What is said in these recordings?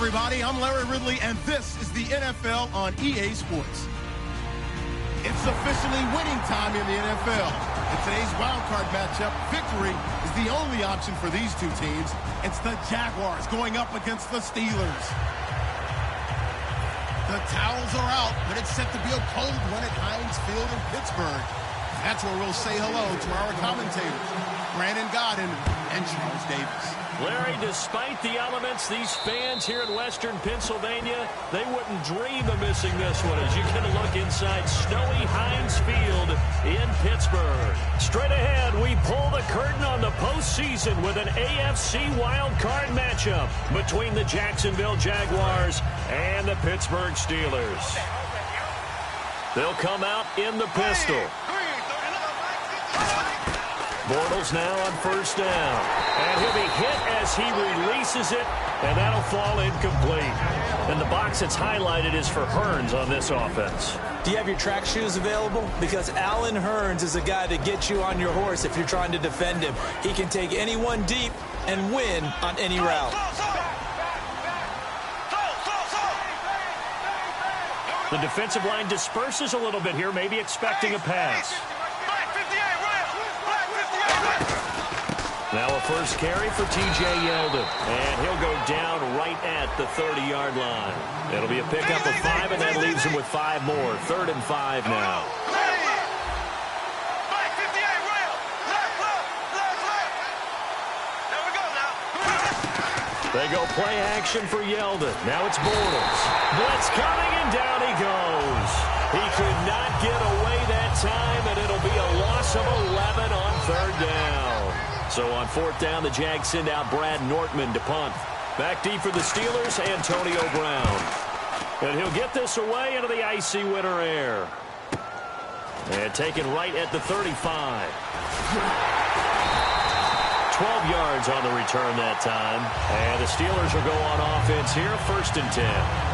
everybody. I'm Larry Ridley, and this is the NFL on EA Sports. It's officially winning time in the NFL. In today's wildcard matchup, victory is the only option for these two teams. It's the Jaguars going up against the Steelers. The towels are out, but it's set to be a cold one at Heinz Field in Pittsburgh. That's where we'll say hello to our commentators, Brandon Godden and Charles Davis. Larry, despite the elements, these fans here in western Pennsylvania, they wouldn't dream of missing this one as you get a look inside snowy Heinz Field in Pittsburgh. Straight ahead, we pull the curtain on the postseason with an AFC wildcard matchup between the Jacksonville Jaguars and the Pittsburgh Steelers. They'll come out in the pistol. Bortles now on first down. And he'll be hit as he releases it, and that'll fall incomplete. And the box that's highlighted is for Hearns on this offense. Do you have your track shoes available? Because Allen Hearns is a guy to get you on your horse if you're trying to defend him. He can take anyone deep and win on any route. The defensive line disperses a little bit here, maybe expecting a pass. Now a first carry for T.J. Yeldon, and he'll go down right at the 30-yard line. It'll be a pickup of 5, and that leaves him with 5 more. 3rd and 5 now. They go play action for Yeldon. Now it's Bortles. Blitz coming, and down he goes. He could not get away that time, and it'll be a loss of 11 on 3rd down. So on 4th down, the Jags send out Brad Nortman to punt. Back deep for the Steelers, Antonio Brown. And he'll get this away into the icy winter air. And taken right at the 35. 12 yards on the return that time. And the Steelers will go on offense here, 1st and 10.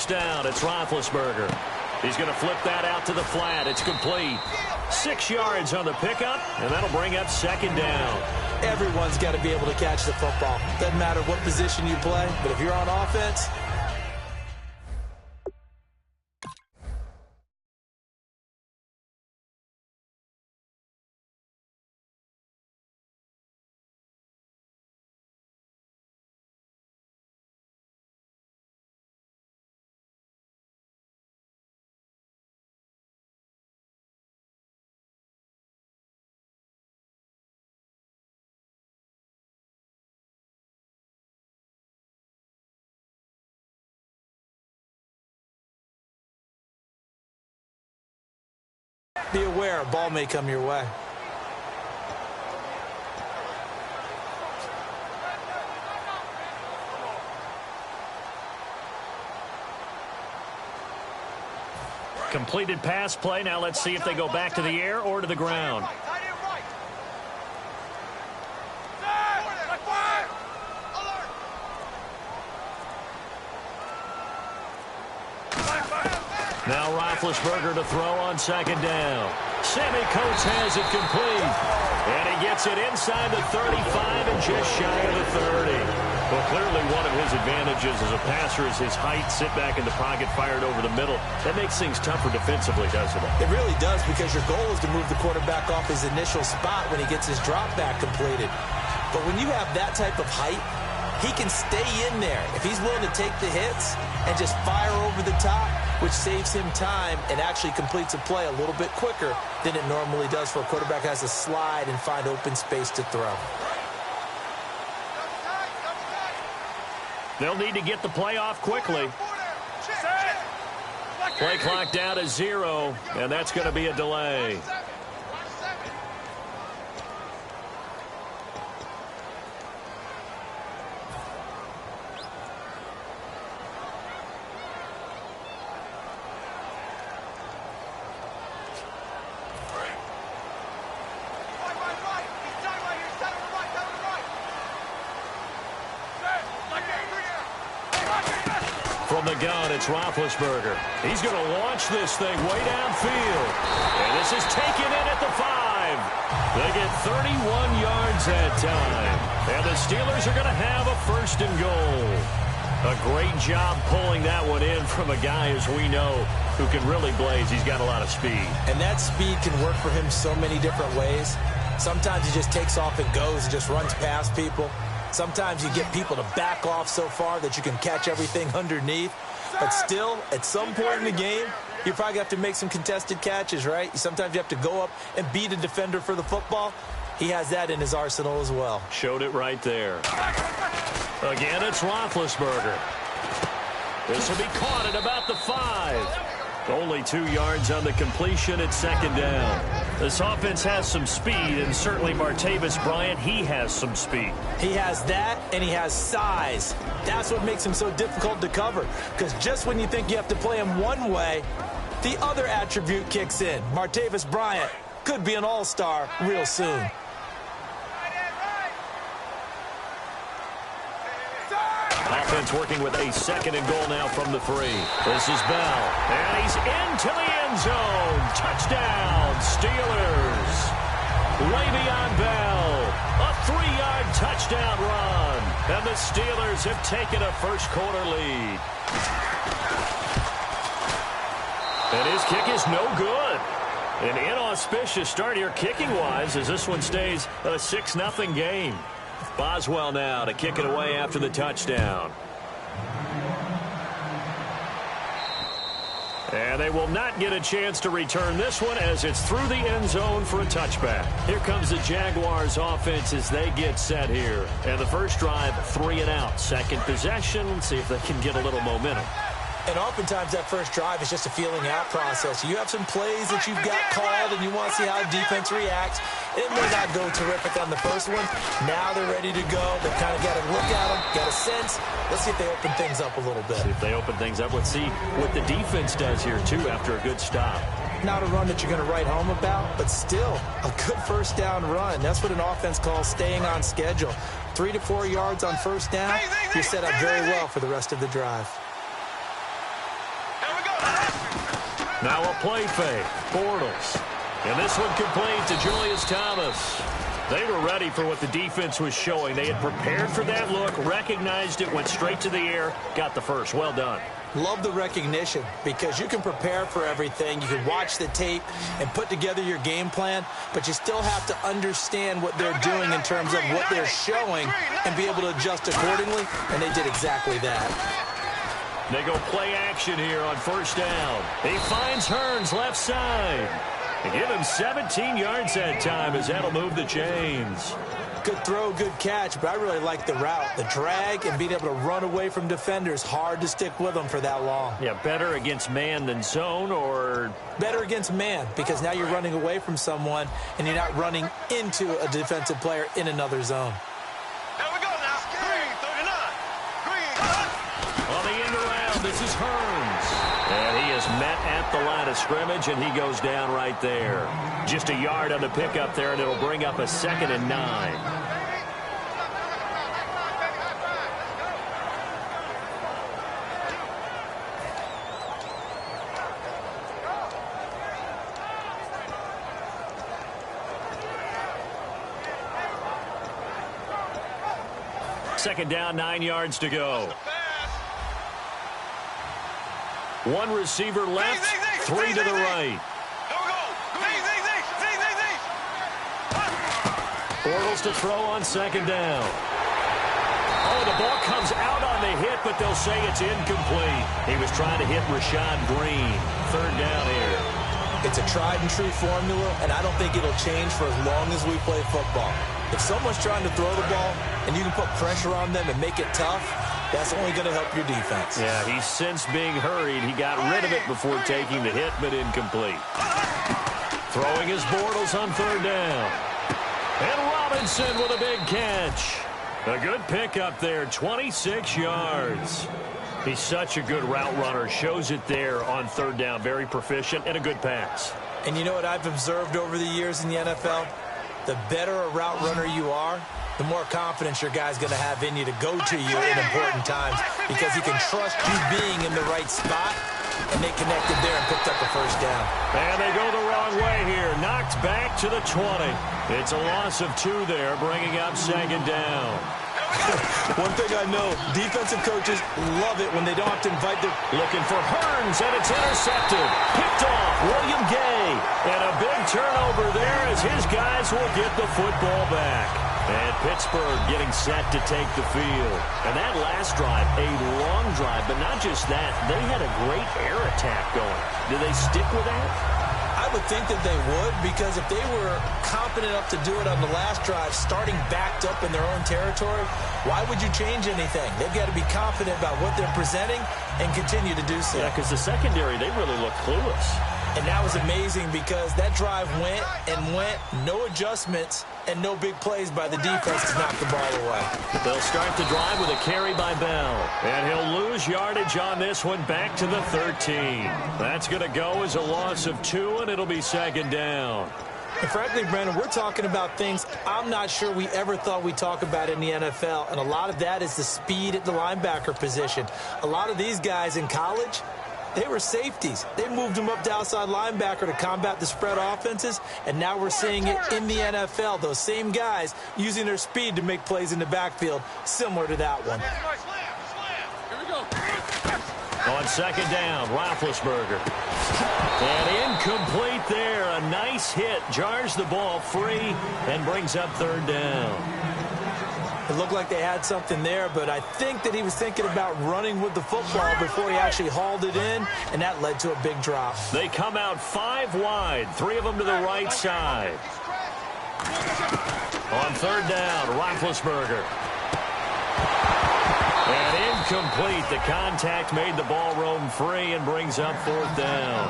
Down, it's Roethlisberger. He's going to flip that out to the flat. It's complete. 6 yards on the pickup, and that'll bring up 2nd down. Everyone's got to be able to catch the football. Doesn't matter what position you play, but if you're on offense, be aware a ball may come your way. Completed pass play. Now let's see if they go back to the air or to the ground. Now Roethlisberger to throw on 2nd down. Sammy Coates has it complete. And he gets it inside the 35 and just shy of the 30. Well, clearly one of his advantages as a passer is his height. Sit back in the pocket, fired over the middle. That makes things tougher defensively, doesn't it? It really does, because your goal is to move the quarterback off his initial spot when he gets his drop back completed. But when you have that type of height, he can stay in there if he's willing to take the hits and just fire over the top, which saves him time and actually completes a play a little bit quicker than it normally does for a quarterback who has to slide and find open space to throw. They'll need to get the play off quickly. Play clock down to 0, and that's going to be a delay. it's Roethlisberger. He's going to launch this thing way downfield. And this is taken in at the 5. They get 31 yards that time. And the Steelers are going to have a 1st and goal. A great job pulling that one in from a guy, as we know, who can really blaze. He's got a lot of speed. And that speed can work for him so many different ways. Sometimes he just takes off and goes and just runs past people. Sometimes you get people to back off so far that you can catch everything underneath. But still, at some point in the game, you probably have to make some contested catches, right? Sometimes you have to go up and beat a defender for the football. He has that in his arsenal as well. Showed it right there. Again, it's Roethlisberger. This will be caught at about the 5. Only 2 yards on the completion at 2nd down. This offense has some speed, and certainly Martavis Bryant, he has some speed. He has that, and he has size. That's what makes him so difficult to cover, because just when you think you have to play him one way, the other attribute kicks in. Martavis Bryant could be an all-star real soon. Offense working with a 2nd and goal now from the 3. This is Bell, and he's into the end zone. Touchdown, Steelers. Le'Veon Bell, a 3-yard touchdown run. And the Steelers have taken a first-quarter lead. And his kick is no good. An inauspicious start here kicking-wise as this one stays a 6-0 game. Boswell now to kick it away after the touchdown. And they will not get a chance to return this one as it's through the end zone for a touchback. Here comes the Jaguars offense as they get set here. And the first drive, 3 and out. Second possession, let's see if they can get a little momentum. And oftentimes that first drive is just a feeling out process. You have some plays that you've got called and you want to see how defense reacts. It may not go terrific on the first one. Now they're ready to go. They've kind of got to look at them, got a sense. Let's see if they open things up a little bit. See if they open things up. Let's see what the defense does here, too, after a good stop. Not a run that you're going to write home about, but still a good first down run. That's what an offense calls staying on schedule. 3 to 4 yards on first down. You're set up very well for the rest of the drive. Now a play fake. Bortles. And this one complete to Julius Thomas. They were ready for what the defense was showing. They had prepared for that look, recognized it, went straight to the air, got the first. Well done. Love the recognition because you can prepare for everything. You can watch the tape and put together your game plan, but you still have to understand what they're doing in terms of what they're showing and be able to adjust accordingly, and they did exactly that. They go play action here on first down. He finds Hearns left side. They give him 17 yards that time as that'll move the chains. Good throw, good catch, but I really like the route. The drag and being able to run away from defenders. Hard to stick with them for that long. Yeah, better against man than zone, or? Better against man because now you're running away from someone and you're not running into a defensive player in another zone. This is Hearns. And he is met at the line of scrimmage, and he goes down right there. Just a yard on the pickup there, and it'll bring up a 2nd and 9. Second down, 9 yards to go. One receiver left, 3 to the right. Bortles to throw on second down. Oh, the ball comes out on the hit, but they'll say it's incomplete. He was trying to hit Rashad Green. 3rd down here. It's a tried-and-true formula, and I don't think it'll change for as long as we play football. If someone's trying to throw the ball and you can put pressure on them and make it tough, that's only going to help your defense. Yeah, he's since being hurried. He got rid of it before taking the hit, but incomplete. Throwing his Bortles on 3rd down. And Robinson with a big catch. A good pickup there, 26 yards. He's such a good route runner. Shows it there on 3rd down. Very proficient and a good pass. And you know what I've observed over the years in the NFL? The better a route runner you are, the more confidence your guy's going to have in you to go to you in important times because he can trust you being in the right spot, and they connected there and picked up a first down. And they go the wrong way here. Knocked back to the 20. It's a loss of 2 there, bringing up second down. One thing I know, defensive coaches love it when they don't have to invite their... Looking for Hearns, and it's intercepted. Picked off, William Gay. And a big turnover there as his guys will get the football back. And Pittsburgh getting set to take the field. And that last drive, a long drive, but not just that. They had a great air attack going. Do they stick with that? I would think that they would, because if they were confident enough to do it on the last drive, starting backed up in their own territory, why would you change anything? They've got to be confident about what they're presenting and continue to do so. Yeah, because the secondary, they really look clueless. And that was amazing because that drive went and went, no adjustments, and no big plays by the defense to knock the ball away. They'll start the drive with a carry by Bell. And he'll lose yardage on this one back to the 13. That's going to go as a loss of 2, and it'll be second down. And frankly, Brandon, we're talking about things I'm not sure we ever thought we'd talk about in the NFL. And a lot of that is the speed at the linebacker position. A lot of these guys in college, they were safeties. They moved them up to outside linebacker to combat the spread offenses, and now we're seeing it in the NFL. Those same guys using their speed to make plays in the backfield, similar to that one. On second down, Roethlisberger. And incomplete there. A nice hit. Jars the ball free and brings up third down. It looked like they had something there, but I think that he was thinking about running with the football before he actually hauled it in, and that led to a big drop. They come out 5 wide, 3 of them to the right side. On third down, Roethlisberger. And incomplete. The contact made the ball roam free and brings up fourth down.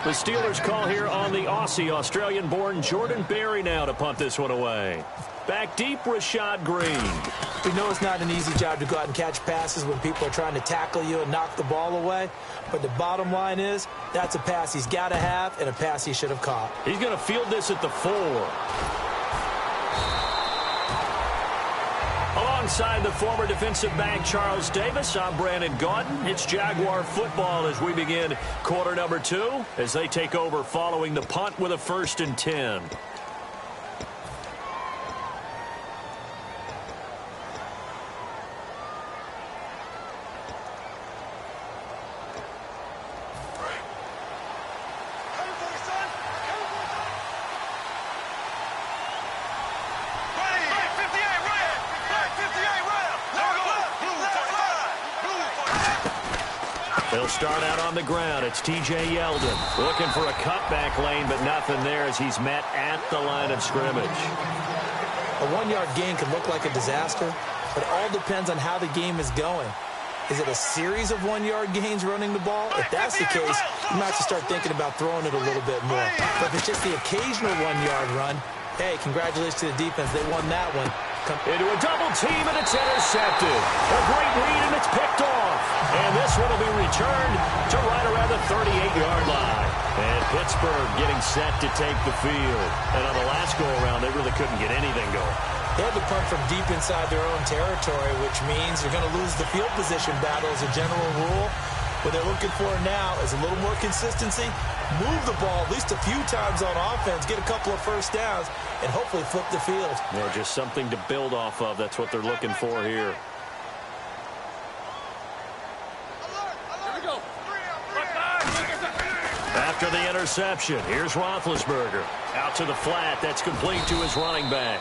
The Steelers call here on the Aussie, Australian-born Jordan Berry now to punt this one away. Back deep, Rashad Green. We know it's not an easy job to go out and catch passes when people are trying to tackle you and knock the ball away. But the bottom line is, that's a pass he's got to have and a pass he should have caught. He's going to field this at the 4. Alongside the former defensive back Charles Davis, I'm Brandon Gaudin. It's Jaguar football as we begin quarter number 2 as they take over following the punt with a 1st and 10. They'll start out on the ground. It's T.J. Yeldon looking for a cutback lane, but nothing there as he's met at the line of scrimmage. A 1-yard gain can look like a disaster, but it all depends on how the game is going. Is it a series of 1-yard gains running the ball? If that's the case, you might have to start thinking about throwing it a little bit more. But if it's just the occasional 1-yard run, hey, congratulations to the defense. They won that one. Into a double team, and it's intercepted. A great read, and it's picked off. And this one will be returned to right around the 38-yard line. And Pittsburgh getting set to take the field. And on the last go-around, they really couldn't get anything going. They had to punt from deep inside their own territory, which means they're going to lose the field position battle as a general rule. What they're looking for now is a little more consistency, move the ball at least a few times on offense, get a couple of first downs, and hopefully flip the field. Yeah, just something to build off of. That's what they're looking for here. After the interception, here's Roethlisberger. Out to the flat. That's complete to his running back.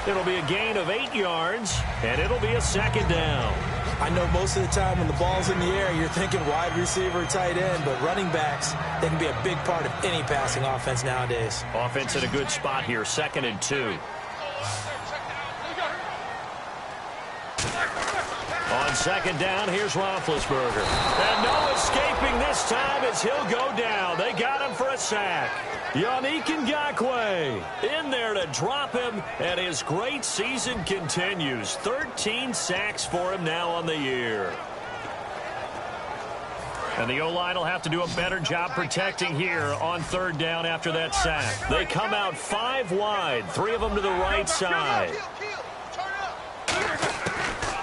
It'll be a gain of 8 yards, and it'll be a second down. I know most of the time when the ball's in the air, you're thinking wide receiver, tight end, but running backs, they can be a big part of any passing offense nowadays. Offense in a good spot here, 2nd and 2. On second down, here's Roethlisberger. And no escaping this time as he'll go down. They got him for a sack. Yannick Ngakoue in there to drop him, and his great season continues. 13 sacks for him now on the year. And the O-line will have to do a better job protecting here on third down after that sack. They come out 5 wide, 3 of them to the right side.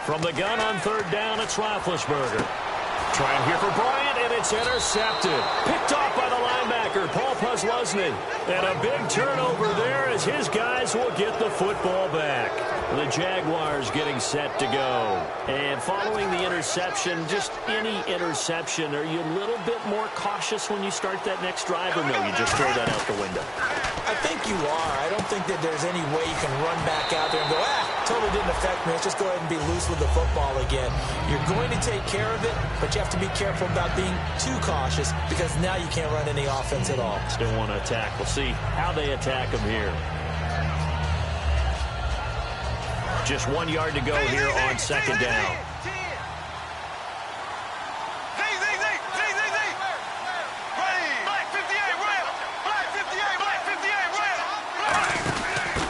From the gun on third down, it's Roethlisberger. Trying here for Bryant, and it's intercepted. Picked off by the linebacker, Paul Posluszny. And a big turnover there as his guys will get the football back. The Jaguars getting set to go. And following the interception, just any interception, are you a little bit more cautious when you start that next drive, or no, you just throw that out the window? I think you are. I don't think that there's any way you can run back out there and go, totally didn't affect me. Let's just go ahead and be loose with the football again. You're going to take care of it, but you have to be careful about being too cautious because now you can't run any offense at all. Still want to attack. We'll see how they attack them here. Just 1 yard to go here on second down.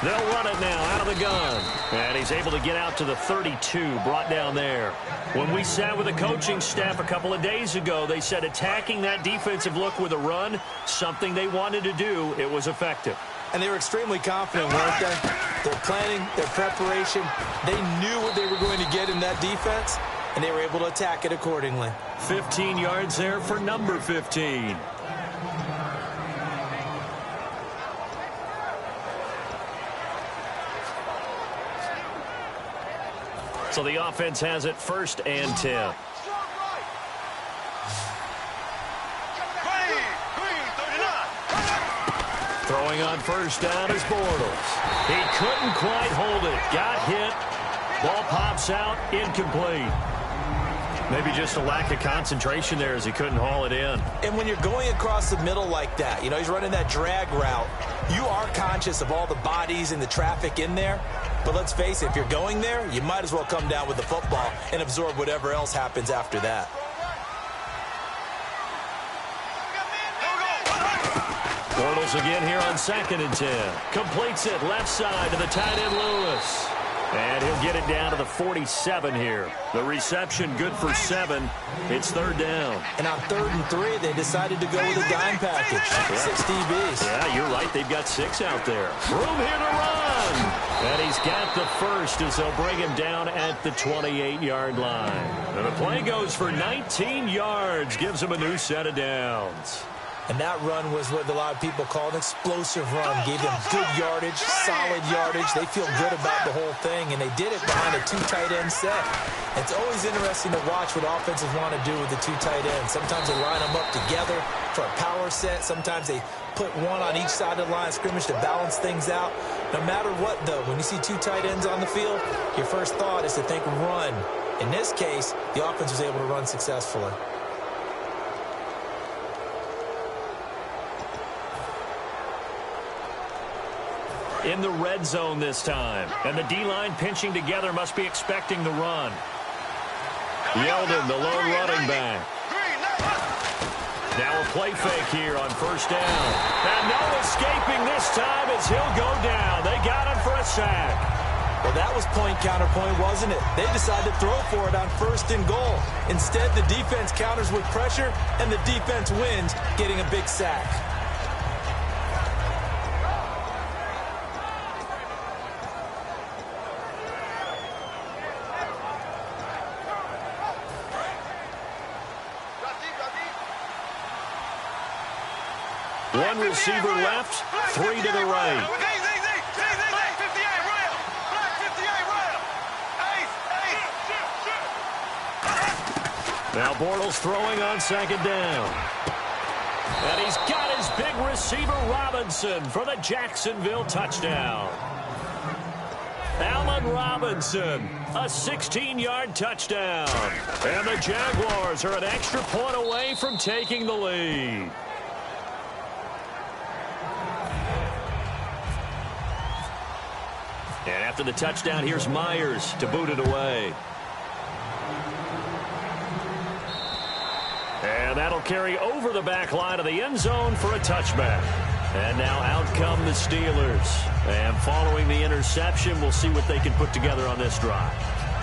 They'll run it now out of the gun. And he's able to get out to the 32, brought down there. When we sat with the coaching staff a couple of days ago, they said attacking that defensive look with a run, something they wanted to do, it was effective. And they were extremely confident, weren't they? Their planning, their preparation, they knew what they were going to get in that defense, and they were able to attack it accordingly. 15 yards there for number 15. So the offense has it 1st and 10. Throwing on 1st down is Bortles. He couldn't quite hold it. Got hit. Ball pops out. Incomplete. Maybe just a lack of concentration there as he couldn't haul it in. And when you're going across the middle like that, you know, he's running that drag route, you are conscious of all the bodies and the traffic in there. But let's face it, if you're going there, you might as well come down with the football and absorb whatever else happens after that. Bortles again here on 2nd and 10. Completes it left side to the tight end Lewis. And he'll get it down to the 47 here. The reception good for 7. It's 3rd down. And on 3rd and 3, they decided to go with a dime package. 6 DBs. Yeah, you're right. They've got 6 out there. Room here to run. And he's got the first as they'll bring him down at the 28-yard line. And the play goes for 19 yards. Gives him a new set of downs. And that run was what a lot of people call an explosive run. Gave them good yardage, solid yardage. They feel good about the whole thing, and they did it behind a 2 tight end set. It's always interesting to watch what offenses want to do with the 2 tight ends. Sometimes they line them up together for a power set. Sometimes they put one on each side of the line of scrimmage to balance things out. No matter what, though, when you see 2 tight ends on the field, your first thought is to think run. In this case, the offense was able to run successfully. In the red zone this time. And the D-line pinching together must be expecting the run. Yeldon, the lone running back. Now a play fake here on 1st down. And no escaping this time as he'll go down. They got him for a sack. Well, that was point counterpoint, wasn't it? They decided to throw for it on 1st and goal. Instead, the defense counters with pressure, and the defense wins, getting a big sack. One receiver left, 3 to the right. Now Bortles throwing on 2nd down. And he's got his big receiver Robinson for the Jacksonville touchdown. Allen Robinson, a 16-yard touchdown. And the Jaguars are an extra point away from taking the lead. And after the touchdown, here's Myers to boot it away. And that'll carry over the back line of the end zone for a touchback. And now out come the Steelers. And following the interception, we'll see what they can put together on this drive.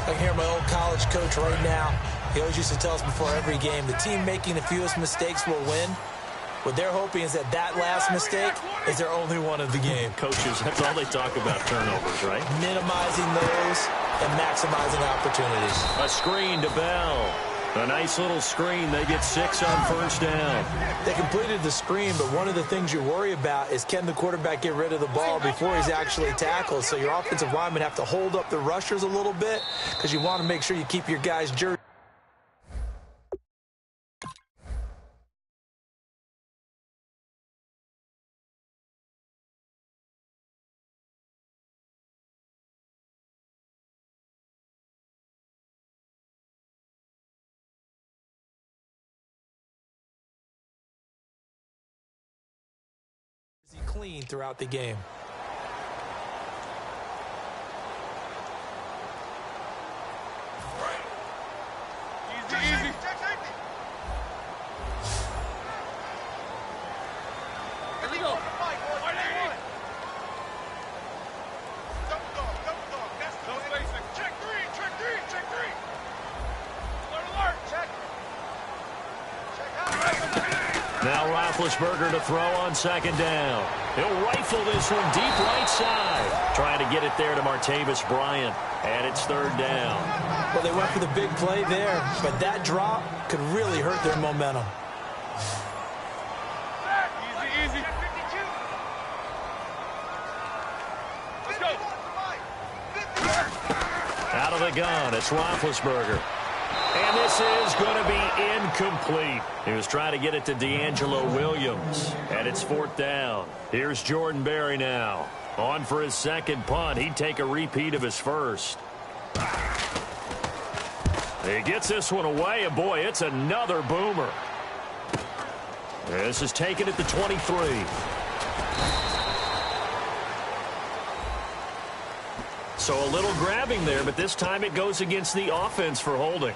I hear my old college coach right now. He always used to tell us before every game, the team making the fewest mistakes will win. What they're hoping is that that last mistake is their only one of the game. Coaches, that's all they talk about, turnovers, right? Minimizing those, and maximizing opportunities. A screen to Bell. A nice little screen. They get 6 on first down. They completed the screen, but one of the things you worry about is can the quarterback get rid of the ball before he's actually tackled? So your offensive linemen have to hold up the rushers a little bit because you want to make sure you keep your guys' jersey. Clean throughout the game. Easy. Here we go. Check three. Alert. Check. Now Roethlisberger to throw on second down. He'll rifle this one deep right side. Trying to get it there to Martavis Bryant. And it's third down. Well, they went for the big play there, but that drop could really hurt their momentum. Easy. Let's go. Out of the gun, it's Roethlisberger. And this is going to be incomplete. He was trying to get it to D'Angelo Williams. And it's fourth down. Here's Jordan Berry now. On for his second punt. He'd take a repeat of his first. He gets this one away, and boy, it's another boomer. This is taken at the 23. So a little grabbing there, but this time it goes against the offense for holding.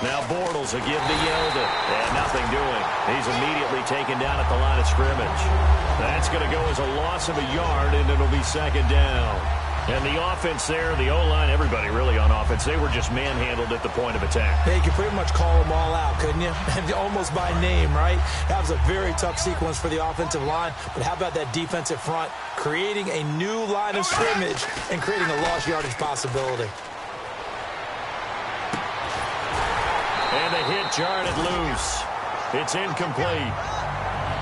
Now Bortles will give to Yeldon. And nothing doing. He's immediately taken down at the line of scrimmage. That's going to go as a loss of a yard, and it'll be second down. And the offense there, the O-line, everybody really on offense, they were just manhandled at the point of attack. Yeah, you could pretty much call them all out, couldn't you? Almost by name, right? That was a very tough sequence for the offensive line. But how about that defensive front creating a new line of scrimmage and creating a lost yardage possibility? And the hit jarred it loose. It's incomplete.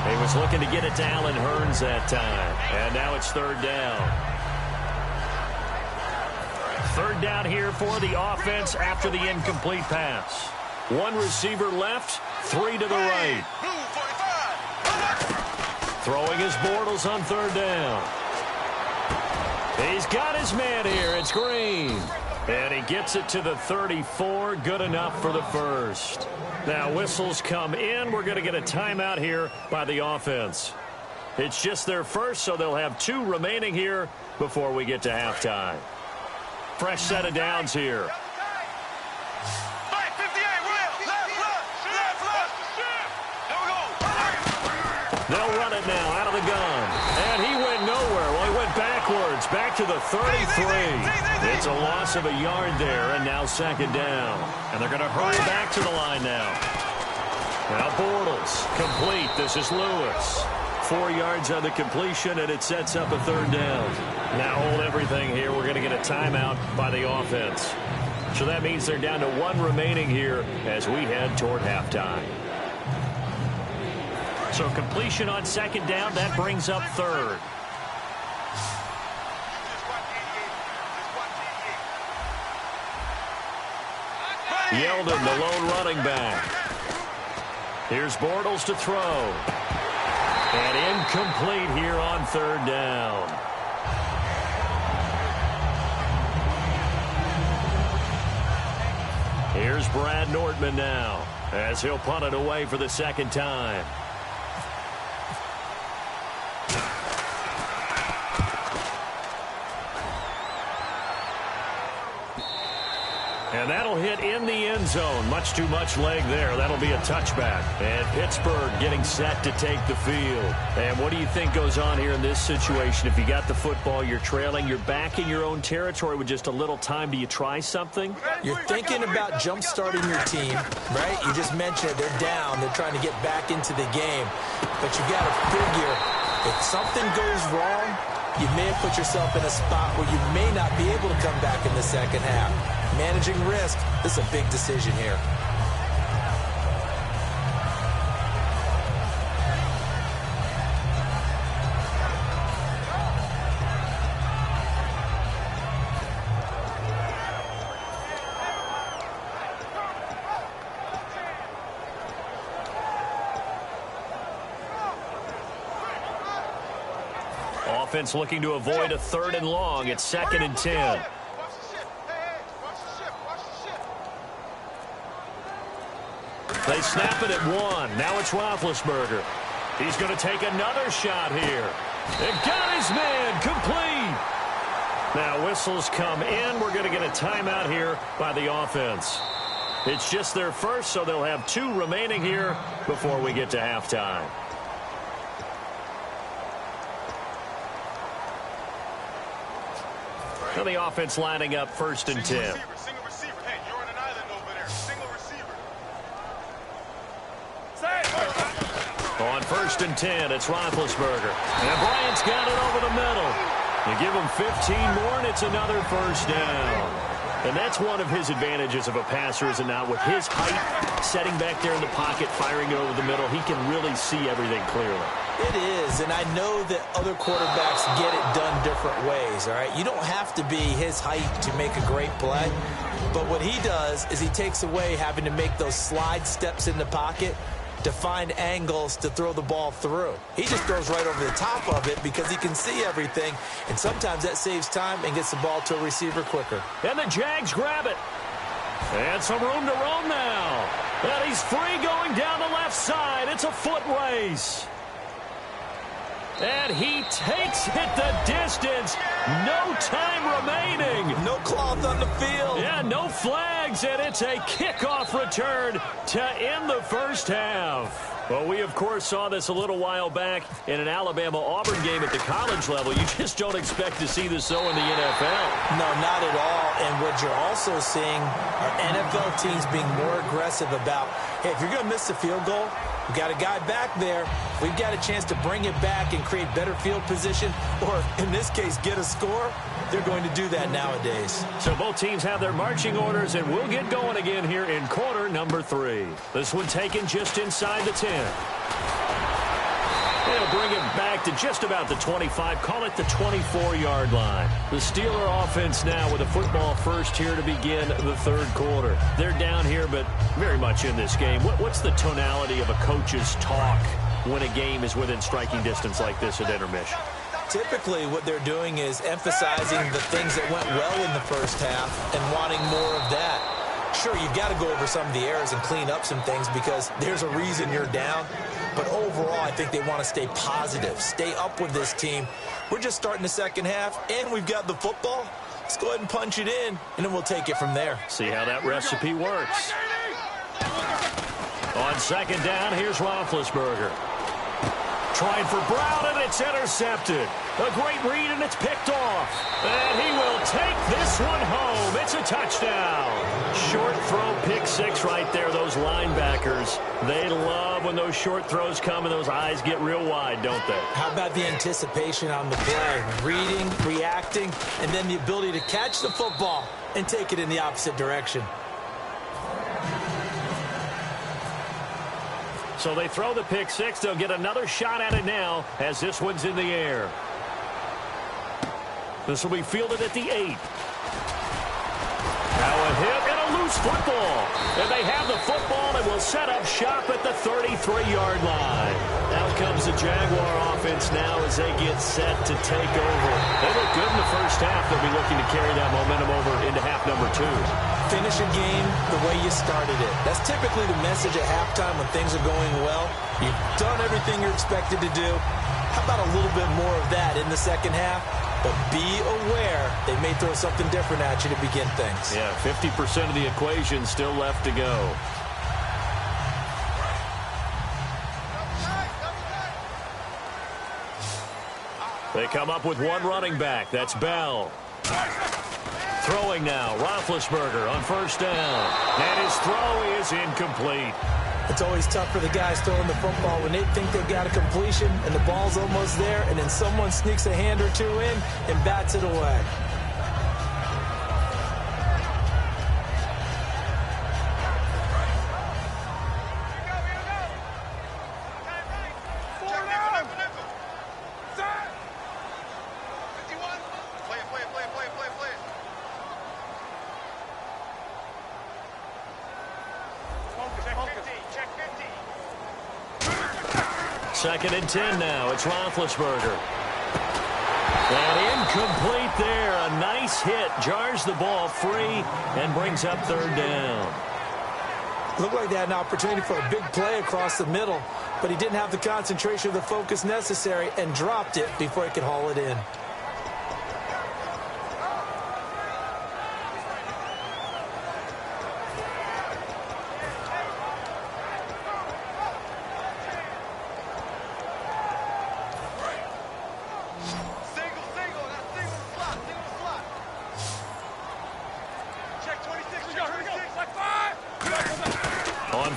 He was looking to get it to Allen Hurns that time. And now it's third down. Third down here for the offense after the incomplete pass. One receiver left, 3 to the right. Throwing his Bortles on third down. He's got his man here. It's Green. And he gets it to the 34. Good enough for the first. Now whistles come in. We're going to get a timeout here by the offense. It's just their first, so they'll have 2 remaining here before we get to halftime. Fresh set of downs here. They'll run it now out of the gun. And he went nowhere. Well, he went backwards, back to the 33. It's a loss of a yard there, and now second down. And they're going to hurry back to the line now. Now Bortles, complete. This is Lewis. 4 yards on the completion, and it sets up a third down. Now hold everything here. We're going to get a timeout by the offense. So that means they're down to 1 remaining here as we head toward halftime. So completion on second down, that brings up third. Yeldon, the lone running back. Here's Bortles to throw. And incomplete here on third down. Here's Brad Nordman now as he'll punt it away for the second time. And And that'll hit in the end zone. Much too much leg there. That'll be a touchback. And Pittsburgh getting set to take the field. And what do you think goes on here in this situation? If you got the football, you're trailing, you're back in your own territory with just a little time. Do you try something? You're thinking about jump-starting your team, right? You just mentioned it. They're down. They're trying to get back into the game. But you got to figure, if something goes wrong, you may have put yourself in a spot where you may not be able to come back in the second half. Managing risk, this is a big decision here. Offense looking to avoid a 3rd and long. It's 2nd and 10. They snap it at 1. Now it's Roethlisberger. He's going to take another shot here. It got his man complete. Now whistles come in. We're going to get a timeout here by the offense. It's just their first, so they'll have 2 remaining here before we get to halftime. Now the offense lining up 1st and 10. Single receiver. Hey, you're on an island over there. Single receiver. On 1st and 10, it's Roethlisberger. And Bryant's got it over the middle. You give him 15 more, and it's another 1st down. And that's one of his advantages of a passer, is it not? With his height, setting back there in the pocket, firing it over the middle, he can really see everything clearly. It is, and I know that other quarterbacks get it done different ways, all right? You don't have to be his height to make a great play, but what he does is he takes away having to make those slide steps in the pocket to find angles to throw the ball through. He just throws right over the top of it because he can see everything, and sometimes that saves time and gets the ball to a receiver quicker. And the Jags grab it. And some room to roam now. And he's free going down the left side. It's a foot race. And he takes it the distance. No time remaining. No cloth on the field. Yeah, no flags, and it's a kickoff return to end the first half. Well, we, of course, saw this a little while back in an Alabama-Auburn game at the college level. You just don't expect to see this so in the NFL. No, not at all. And what you're also seeing are NFL teams being more aggressive about, hey, if you're going to miss the field goal, we've got a guy back there. We've got a chance to bring it back and create better field position, or in this case, get a score. They're going to do that nowadays. So both teams have their marching orders, and we'll get going again here in quarter number 3. This one taken just inside the 10. They'll bring it back to just about the 25. Call it the 24-yard line. The Steeler offense now with a football first here to begin the 3rd quarter. They're down here, but very much in this game. What's the tonality of a coach's talk when a game is within striking distance like this at intermission? Typically, what they're doing is emphasizing the things that went well in the first half and wanting more of that. Sure, you've got to go over some of the errors and clean up some things because there's a reason you're down. But overall, I think they want to stay positive, stay up with this team. We're just starting the second half, and we've got the football. Let's go ahead and punch it in, and then we'll take it from there. See how that recipe works. On 2nd down, here's Roethlisberger. Trying for Brown, and it's intercepted. A great read, and it's picked off. And he will take this one home. It's a touchdown. Short throw, pick 6 right there. Those linebackers, they love when those short throws come and those eyes get real wide, don't they? How about the anticipation on the play? Reading, reacting, and then the ability to catch the football and take it in the opposite direction. So they throw the pick 6. They'll get another shot at it now as this one's in the air. This will be fielded at the 8. Now a hit and a loose football. And they have the football and will set up shop at the 33-yard line. Out comes the Jaguar offense now as they get set to take over. They look good in the first half. They'll be looking to carry that momentum over into half number 2. Finish a game the way you started it. That's typically the message at halftime when things are going well. You've done everything you're expected to do. How about a little bit more of that in the second half? but be aware they may throw something different at you to begin things. Yeah, 50% of the equation still left to go. They come up with one running back. That's Bell. Throwing now, Roethlisberger on first down. And his throw is incomplete. It's always tough for the guys throwing the football when they think they've got a completion and the ball's almost there, and then someone sneaks a hand or two in and bats it away. Second and 10 now. It's Roethlisberger. And incomplete there. A nice hit. Jars the ball free and brings up third down. Looked like they had an opportunity for a big play across the middle, but he didn't have the concentration or the focus necessary and dropped it before he could haul it in.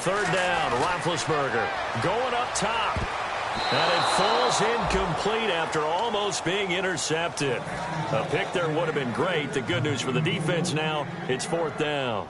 Third down, Roethlisberger going up top. And it falls incomplete after almost being intercepted. A pick there would have been great. The good news for the defense now, it's fourth down.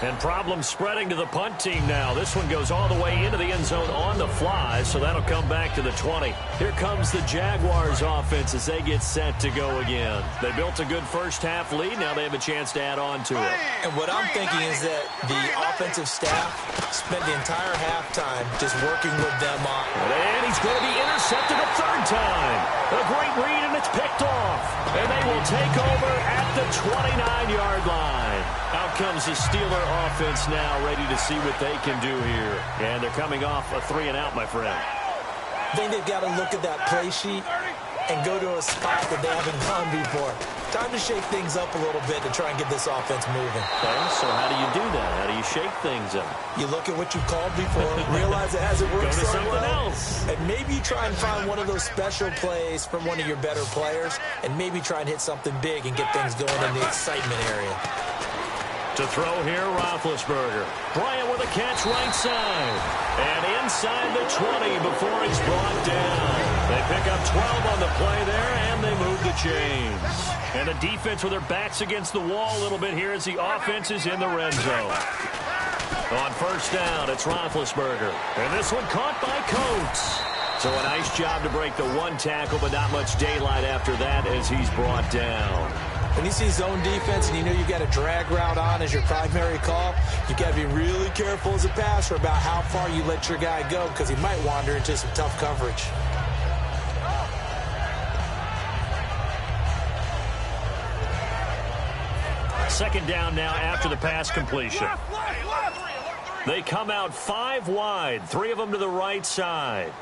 And problems spreading to the punt team now. This one goes all the way into the end zone on the fly, so that'll come back to the 20. Here comes the Jaguars offense as they get set to go again. They built a good first half lead. Now they have a chance to add on to it. And what I'm thinking is that the offensive staff spent the entire halftime just working with them on. And he's going to be intercepted a third time. A great read, and it's picked off. And they will take over at the 29-yard line. Out comes the Steeler offense now, ready to see what they can do here. And they're coming off a 3-and-out, my friend. I think they've got to look at that play sheet and go to a spot that they haven't gone before. Time to shake things up a little bit to try and get this offense moving. Okay, so how do you do that? How do you shake things up? You look at what you called before, realize it hasn't worked Go to so something well, else. and maybe try and find one of those special plays from one of your better players, and maybe try and hit something big and get things going in the excitement area. To throw here, Roethlisberger. Bryant with a catch right side. And inside the 20 before he's brought down. They pick up 12 on the play there, and they move the chains. And the defense with their backs against the wall a little bit here as the offense is in the red zone. On first down, it's Roethlisberger. And this one caught by Coates. So a nice job to break the one tackle, but not much daylight after that as he's brought down. When you see zone defense and you know you've got a drag route on as your primary call, you've got to be really careful as a passer about how far you let your guy go because he might wander into some tough coverage. Second down now after the pass completion. They come out 5 wide, 3 of them to the right side.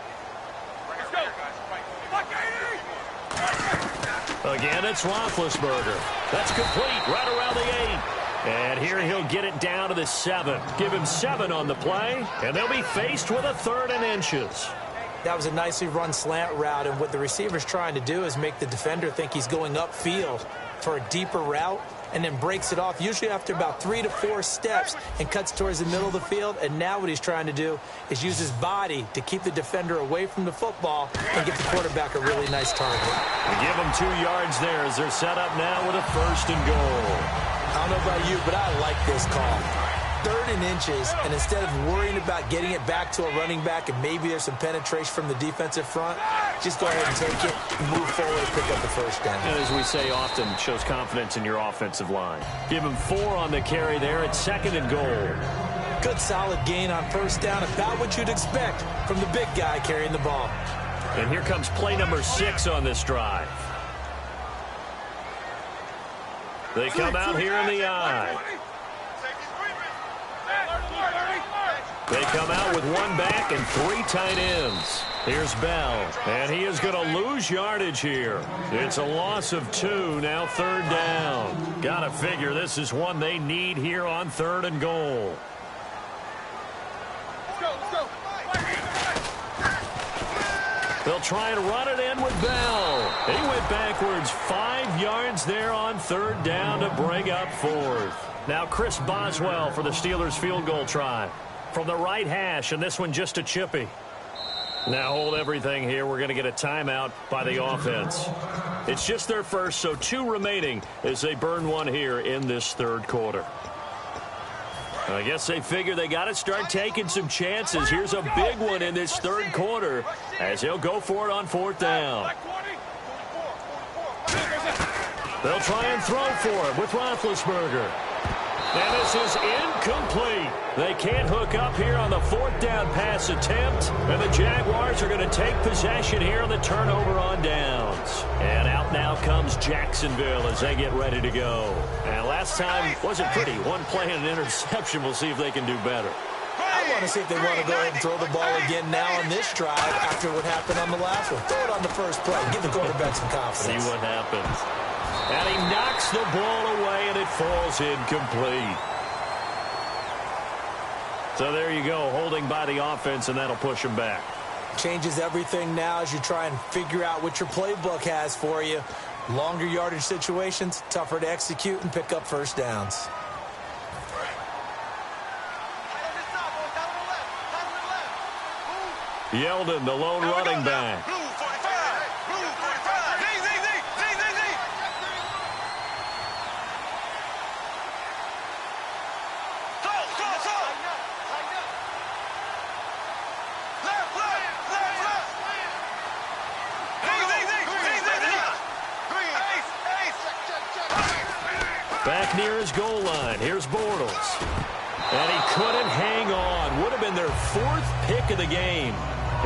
Again, it's Roethlisberger. That's complete right around the 8. And here he'll get it down to the 7. Give him 7 on the play, and they'll be faced with a 3rd and inches. That was a nicely run slant route, and what the receiver's trying to do is make the defender think he's going upfield for a deeper route, and then breaks it off, usually after about 3 to 4 steps, and cuts towards the middle of the field. And now what he's trying to do is use his body to keep the defender away from the football and get the quarterback a really nice target. We give them 2 yards there as they're set up now with a 1st and goal. I don't know about you, but I like this call. 3rd and inches, and instead of worrying about getting it back to a running back and maybe there's some penetration from the defensive front, just go ahead and take it, move forward, pick up the 1st down. And as we say often, shows confidence in your offensive line. Give him 4 on the carry there at 2nd and goal. Good solid gain on 1st down, about what you'd expect from the big guy carrying the ball. And here comes play number 6 on this drive. They come out here in the eye. They come out with one back and 3 tight ends. Here's Bell, and he is going to lose yardage here. It's a loss of 2, now 3rd down. Got to figure this is one they need here on 3rd and goal. They'll try and run it in with Bell. He went backwards 5 yards there on 3rd down to bring up 4th. Now Chris Boswell for the Steelers field goal try. From the right hash, and this one just a chippy. Now hold everything here. We're going to get a timeout by the offense. It's just their first, so 2 remaining as they burn one here in this 3rd quarter. I guess they figure they got to start taking some chances. Here's a big one in this 3rd quarter as he'll go for it on 4th down. They'll try and throw for it with Roethlisberger. And this is incomplete. They can't hook up here on the 4th down pass attempt. And the Jaguars are going to take possession here on the turnover on downs. And out now comes Jacksonville as they get ready to go. And last time wasn't pretty. One play and an interception. We'll see if they can do better. I want to see if they want to go ahead and throw the ball again now on this drive after what happened on the last one. Throw it on the first play. Give the quarterback some confidence. See what happens. And he knocks the ball away, and it falls incomplete. So there you go, holding by the offense, and that'll push him back. Changes everything now as you try and figure out what your playbook has for you. Longer yardage situations, tougher to execute and pick up first downs. Yeldon, the lone running back. Back near his goal line. Here's Bortles. And he couldn't hang on. Would have been their 4th pick of the game.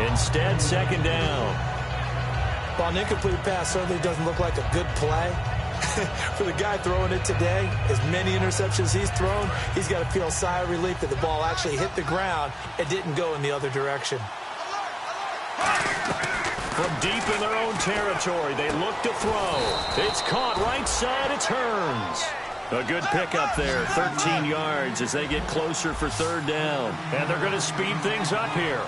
Instead, 2nd down. Well, an incomplete pass certainly doesn't look like a good play. For the guy throwing it today, as many interceptions he's thrown, he's got to feel a sigh of relief that the ball actually hit the ground and didn't go in the other direction. From deep in their own territory, they look to throw. It's caught right side. It turns. A good pickup there, 13 yards as they get closer for 3rd down. And they're going to speed things up here.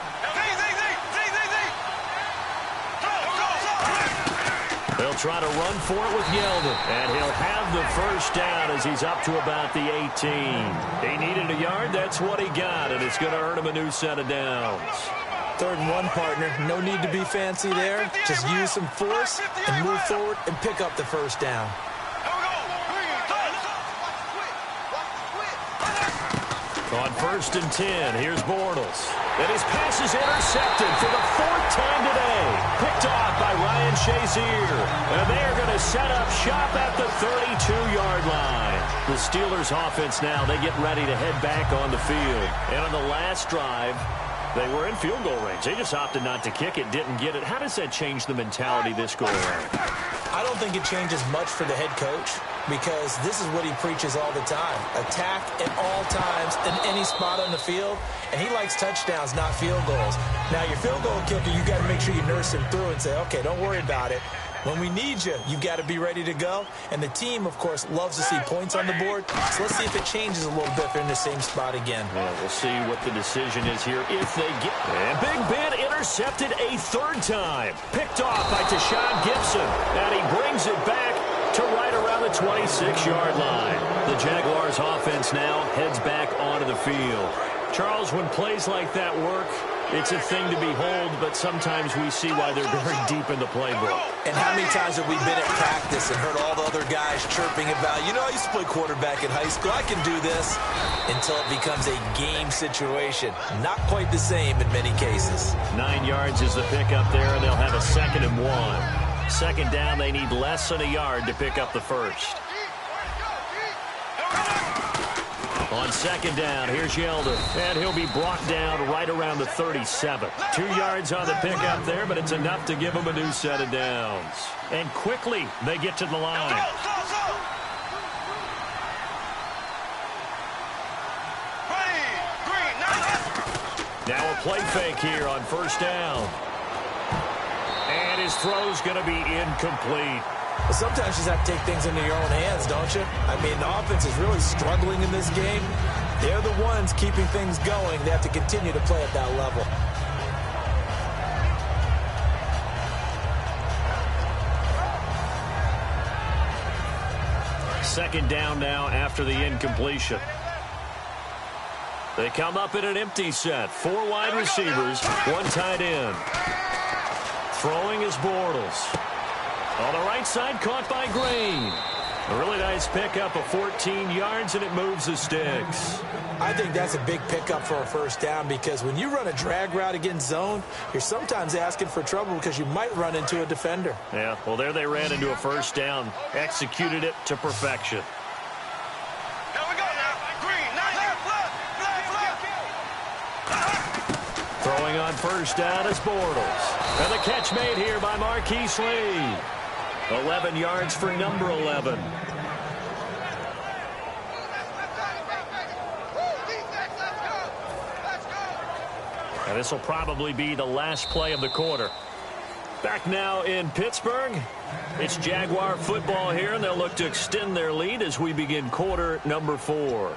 They'll try to run for it with Yeldon. And he'll have the first down as he's up to about the 18. He needed a yard. That's what he got. And it's going to earn him a new set of downs. 3rd and 1, partner. No need to be fancy there. Just use some force and move forward and pick up the first down. On 1st and 10, here's Bortles. And his pass is intercepted for the 4th time today. Picked off by Ryan Shazier. And they are going to set up shop at the 32-yard line. The Steelers offense now, they get ready to head back on the field. And on the last drive, they were in field goal range. They just opted not to kick it, didn't get it. How does that change the mentality this go around? I don't think it changes much for the head coach because this is what he preaches all the time. Attack at all times in any spot on the field, and he likes touchdowns, not field goals. Now, your field goal kicker, you got to make sure you nurse him through and say, okay, don't worry about it. When we need you, you've got to be ready to go. And the team, of course, loves to see points on the board. So let's see if it changes a little bit if they're in the same spot again. Well, we'll see what the decision is here if they get. And Big Ben intercepted a 3rd time. Picked off by Tashawn Gibson. And he brings it back to right around the 26-yard line. The Jaguars offense now heads back onto the field. Charles, when plays like that work, it's a thing to behold, but sometimes we see why they're very deep in the playbook. And how many times have we been at practice and heard all the other guys chirping about, you know, I used to play quarterback in high school, I can do this, until it becomes a game situation. Not quite the same in many cases. 9 yards is the pickup there, and they'll have a 2nd and 1. 2nd down, they need less than a yard to pick up the first. On 2nd down, here's Yeldon, and he'll be brought down right around the 37. 2 yards on the pickup there, but it's enough to give him a new set of downs. And quickly, they get to the line. Now a play fake here on first down. And his throw's going to be incomplete. Well, sometimes you just have to take things into your own hands, don't you? I mean, the offense is really struggling in this game. They're the ones keeping things going. They have to continue to play at that level. Second down now after the incompletion. They come up in an empty set. 4 wide receivers, 1 tight end. Throwing is Bortles. On the right side, caught by Green. A really nice pickup of 14 yards, and it moves the sticks. I think that's a big pickup for a first down because when you run a drag route against zone, you're sometimes asking for trouble because you might run into a defender. Yeah, well, there they ran into a first down. Executed it to perfection. Here we go now. Green, left. Throwing on first down is Bortles. And the catch made here by Marquise Lee. 11 yards for number 11. And this will probably be the last play of the quarter. Back now in Pittsburgh. It's Jaguar football here, and they'll look to extend their lead as we begin quarter number 4.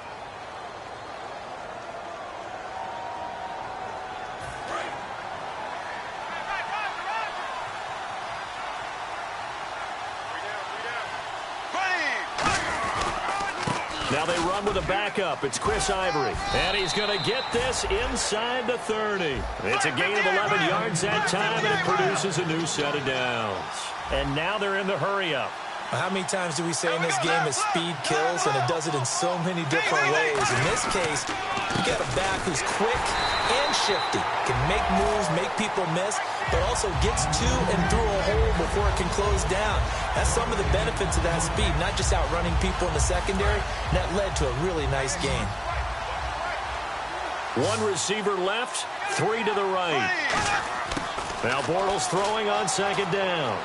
Now they run with a backup. It's Chris Ivory. And he's going to get this inside the 30. It's a gain of 11 yards that time, and it produces a new set of downs. And now they're in the hurry-up. How many times do we say in this game that speed kills, and it does it in so many different ways? In this case, you got a back who's quick and shifty, can make moves, make people miss, but also gets to and through a hole before it can close down. That's some of the benefits of that speed, not just outrunning people in the secondary. And that led to a really nice gain. 1 receiver left, 3 to the right. Now Bortles throwing on second down.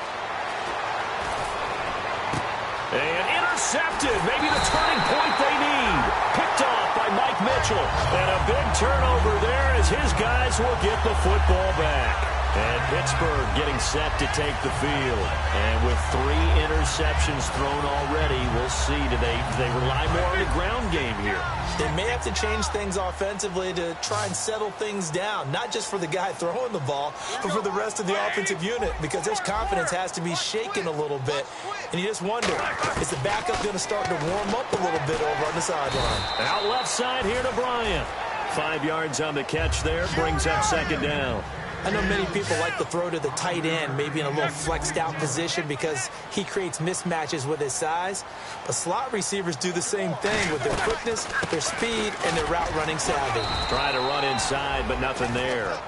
And intercepted. Maybe the turning point they need. Picked off by Mike Mitchell. And a big turnover there as his guys will get the football back. And Pittsburgh getting set to take the field. And with 3 interceptions thrown already, we'll see. Do they rely more on the ground game here? They may have to change things offensively to try and settle things down, not just for the guy throwing the ball, but for the rest of the offensive unit, because their confidence has to be shaken a little bit. And you just wonder, is the backup going to start to warm up a little bit over on the sideline? Out left side here to Bryant. 5 yards on the catch there, brings up second down. I know many people like to throw to the tight end, maybe in a little flexed out position because he creates mismatches with his size. But slot receivers do the same thing with their quickness, their speed, and their route running savvy. Try to run inside, but nothing there.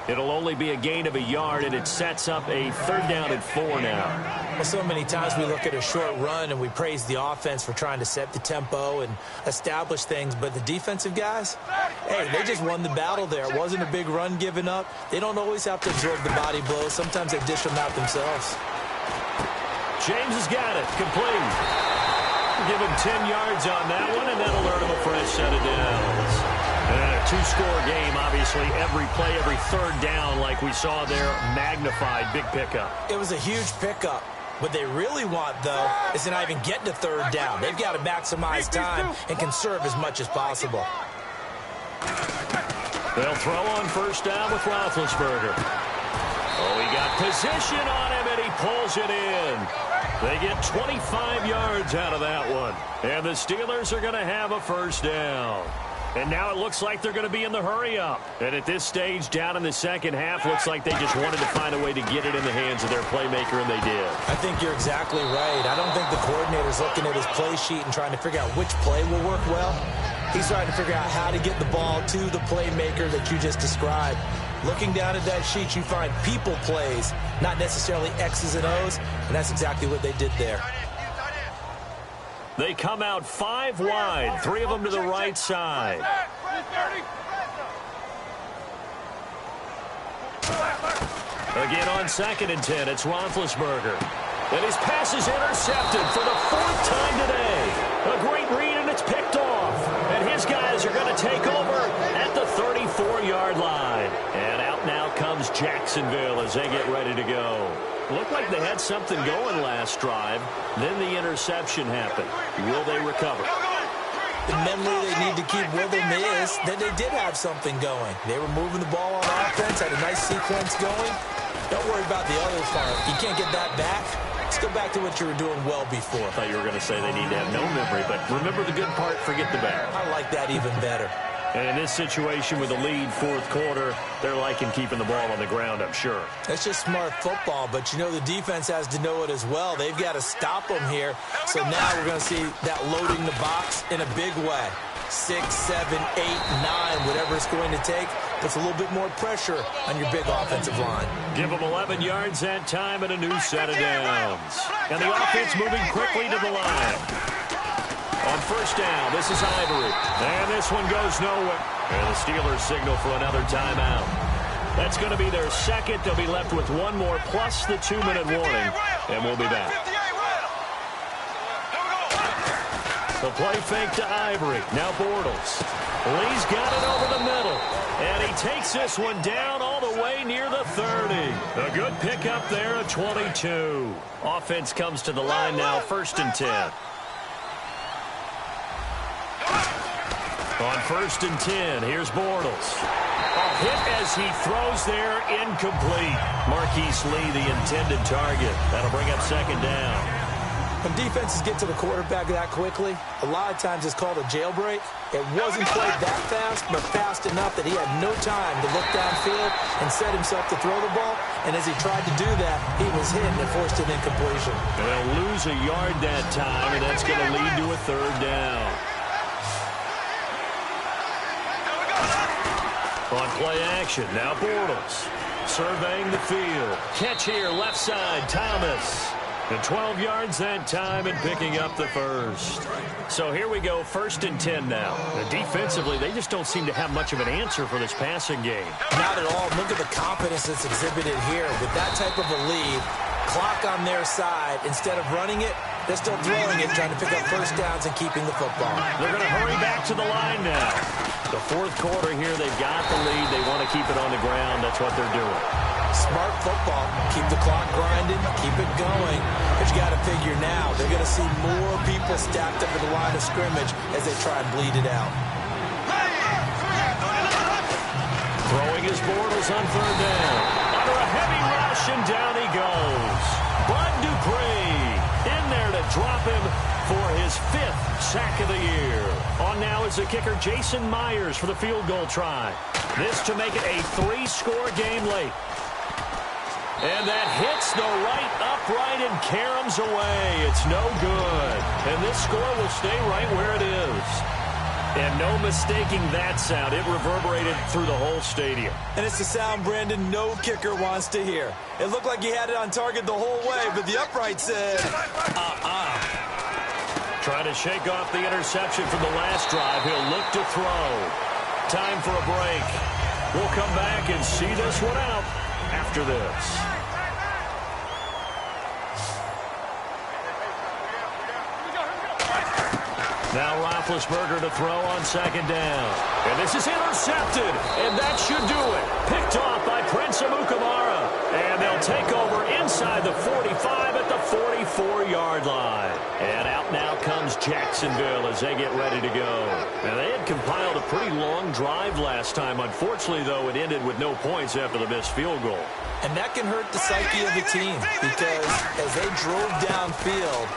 It'll only be a gain of a yard, and it sets up a 3rd down and 4 now. Well, so many times we look at a short run and we praise the offense for trying to set the tempo and establish things, but the defensive guys, hey, they just won the battle there. It wasn't a big run given up. They don't always have to absorb the body blows. Sometimes they dish them out themselves. James has got it. Complete. Give him 10 yards on that one, and that'll earn him a fresh set of downs. And a 2-score game, obviously. Every play, every 3rd down, like we saw there, magnified. Big pickup. It was a huge pickup. What they really want, though, is to not even get to 3rd down. They've got to maximize time and conserve as much as possible. They'll throw on first down with Roethlisberger. Oh, he got position on him, and he pulls it in. They get 25 yards out of that one. And the Steelers are going to have a first down. And now it looks like they're going to be in the hurry-up. And at this stage, down in the second half, looks like they just wanted to find a way to get it in the hands of their playmaker, and they did. I think you're exactly right. I don't think the coordinator's looking at his play sheet and trying to figure out which play will work well. He's trying to figure out how to get the ball to the playmaker that you just described. Looking down at that sheet, you find people plays, not necessarily X's and O's, and that's exactly what they did there. They come out 5 wide, 3 of them to the right side. Again on 2nd and 10, it's Roethlisberger. And his pass is intercepted for the 4th time today. A great read, and it's picked off. And his guys are going to take over at the 34-yard line. Jacksonville as they get ready to go. Looked like they had something going last drive. Then the interception happened. Will they recover? The memory they need to keep with them is that they did have something going. They were moving the ball on offense, had a nice sequence going. Don't worry about the other part. You can't get that back. Let's go back to what you were doing well before. I thought you were going to say they need to have no memory, but remember the good part, forget the bad. I like that even better. And in this situation with the lead fourth quarter, they're liking keeping the ball on the ground, I'm sure. That's just smart football, but you know the defense has to know it as well. They've got to stop them here. So now we're going to see that loading the box in a big way. 6, 7, 8, 9, whatever it's going to take, puts a little bit more pressure on your big offensive line. Give them 11 yards that time and a new set of downs. And the offense moving quickly to the line. On first down, this is Ivory. And this one goes nowhere. And the Steelers signal for another timeout. That's going to be their second. They'll be left with one more plus the 2-minute warning. And we'll be back. The play fake to Ivory. Now Bortles. Lee's got it over the middle. And he takes this one down all the way near the 30. A good pickup there at 22. Offense comes to the line now, 1st and 10. On 1st and 10, here's Bortles. A hit as he throws there, incomplete. Marquise Lee, the intended target. That'll bring up 2nd down. When defenses get to the quarterback that quickly, a lot of times it's called a jailbreak. It wasn't played that fast, but fast enough that he had no time to look downfield and set himself to throw the ball. And as he tried to do that, he was hit and it forced an incompletion. And they'll lose a yard that time, and that's going to lead to a 3rd down. On play action, now Bortles. Surveying the field. Catch here, left side, Thomas. And 12 yards that time and picking up the 1st. So here we go, 1st and 10 now. And defensively, they just don't seem to have much of an answer for this passing game. Not at all. Look at the confidence that's exhibited here. With that type of a lead, clock on their side, instead of running it, they're still throwing it, trying to pick up 1st downs and keeping the football. They're going to hurry back to the line now. The 4th quarter here, they've got the lead. They want to keep it on the ground. That's what they're doing. Smart football. Keep the clock grinding, keep it going. But you got to figure now, they're going to see more people stacked up at the line of scrimmage as they try and bleed it out. Throwing his Bortles on 3rd down. Under a heavy rush, and down he goes. Bud Dupree in there to drop him for his 5th sack of the year. On now is the kicker Jason Myers for the field goal try. This to make it a 3-score game late. And that hits the right upright and caroms away. It's no good. And this score will stay right where it is. And no mistaking that sound. It reverberated through the whole stadium. And it's the sound, Brandon, no kicker wants to hear. It looked like he had it on target the whole way, but the upright said, Trying to shake off the interception from the last drive. He'll look to throw. Time for a break. We'll come back and see this one out after this. Now Roethlisberger to throw on 2nd down. And this is intercepted, and that should do it. Picked off by Prince Amukamara. And they'll take over inside the 45 at the 44-yard line. And out now comes Jacksonville as they get ready to go. And they had compiled a pretty long drive last time. Unfortunately, though, it ended with no points after the missed field goal. And that can hurt the psyche of the team because as they drove downfield,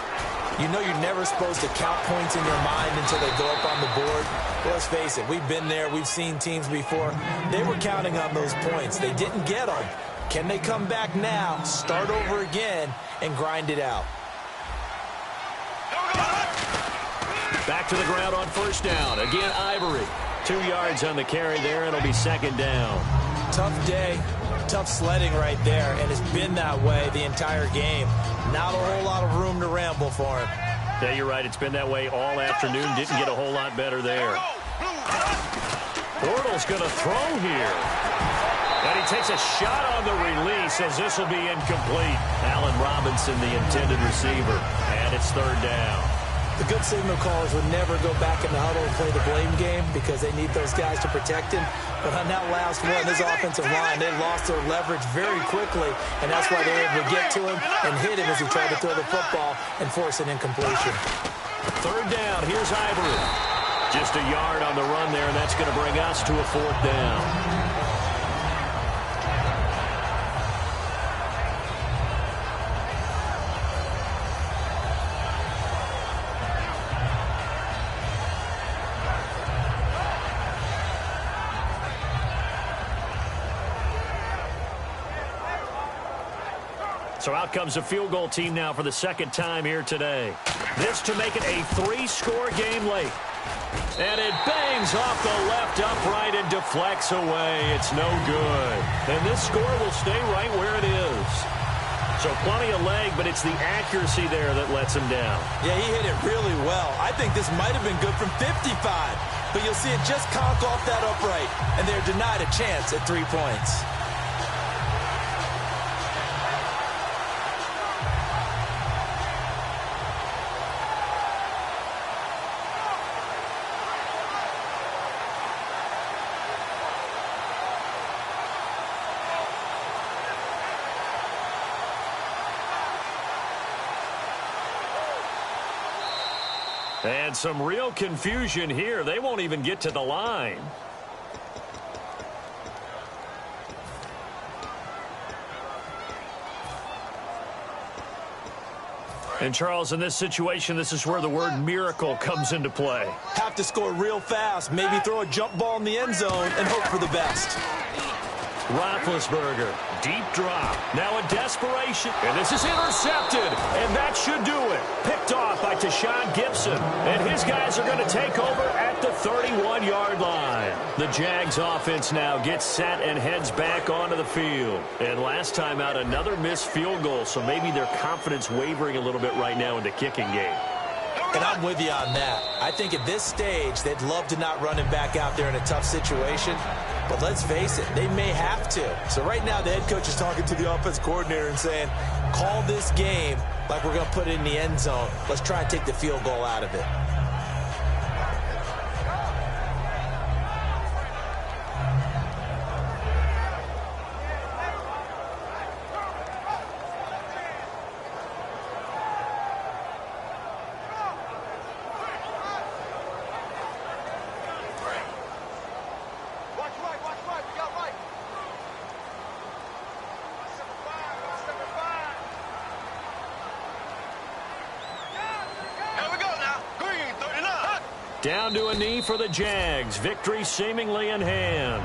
you know you're never supposed to count points in your mind until they go up on the board. Well, let's face it, we've been there. We've seen teams before. They were counting on those points. They didn't get them. Can they come back now, start over again, and grind it out? Back to the ground on 1st down. Again, Ivory. 2 yards on the carry there, and it'll be 2nd down. Tough day. Tough sledding right there, and it's been that way the entire game. Not a whole lot of room to ramble for him. Yeah, you're right. It's been that way all afternoon. Didn't get a whole lot better there. Bortles going to throw here. And he takes a shot on the release as this will be incomplete. Allen Robinson, the intended receiver. And it's 3rd down. The good signal callers would never go back in the huddle and play the blame game because they need those guys to protect him. But on that last one, this offensive line, they lost their leverage very quickly, and that's why they were able to get to him and hit him as he tried to throw the football and force an incompletion. Third down, here's Ivory. Just a yard on the run there, and that's going to bring us to a fourth down. So out comes a field goal team now for the second time here today. This to make it a 3-score game late. And it bangs off the left upright and deflects away. It's no good. And this score will stay right where it is. So plenty of leg, but it's the accuracy there that lets him down. Yeah, he hit it really well. I think this might have been good from 55. But you'll see it just conk off that upright. And they're denied a chance at 3 points. And some real confusion here. They won't even get to the line. And, Charles, in this situation, this is where the word miracle comes into play. Have to score real fast, maybe throw a jump ball in the end zone and hope for the best. Roethlisberger, deep drop. Now a desperation. And this is intercepted. And that should do it. Picked off by Tashawn Gibson. And his guys are going to take over at the 31-yard line. The Jags offense now gets set and heads back onto the field. And last time out, another missed field goal. So maybe their confidence wavering a little bit right now in the kicking game. And I'm with you on that. I think at this stage, they'd love to not run him back out there in a tough situation. But let's face it, they may have to. So right now, the head coach is talking to the offense coordinator and saying, call this game like we're going to put it in the end zone. Let's try and take the field goal out of it. Down to a knee for the Jags. Victory seemingly in hand.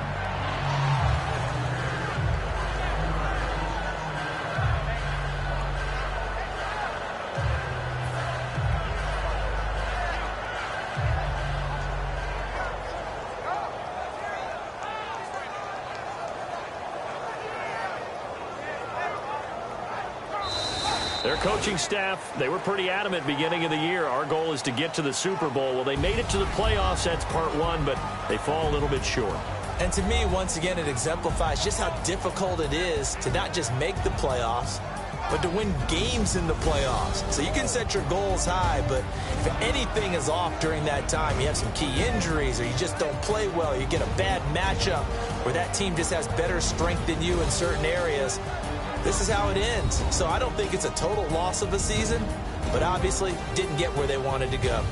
Their coaching staff, they were pretty adamant beginning of the year. Our goal is to get to the Super Bowl. Well, they made it to the playoffs. That's part one, but they fall a little bit short. And to me, once again, it exemplifies just how difficult it is to not just make the playoffs, but to win games in the playoffs. So you can set your goals high, but if anything is off during that time, you have some key injuries or you just don't play well, you get a bad matchup where that team just has better strength than you in certain areas, this is how it ends. So I don't think it's a total loss of a season, but obviously didn't get where they wanted to go.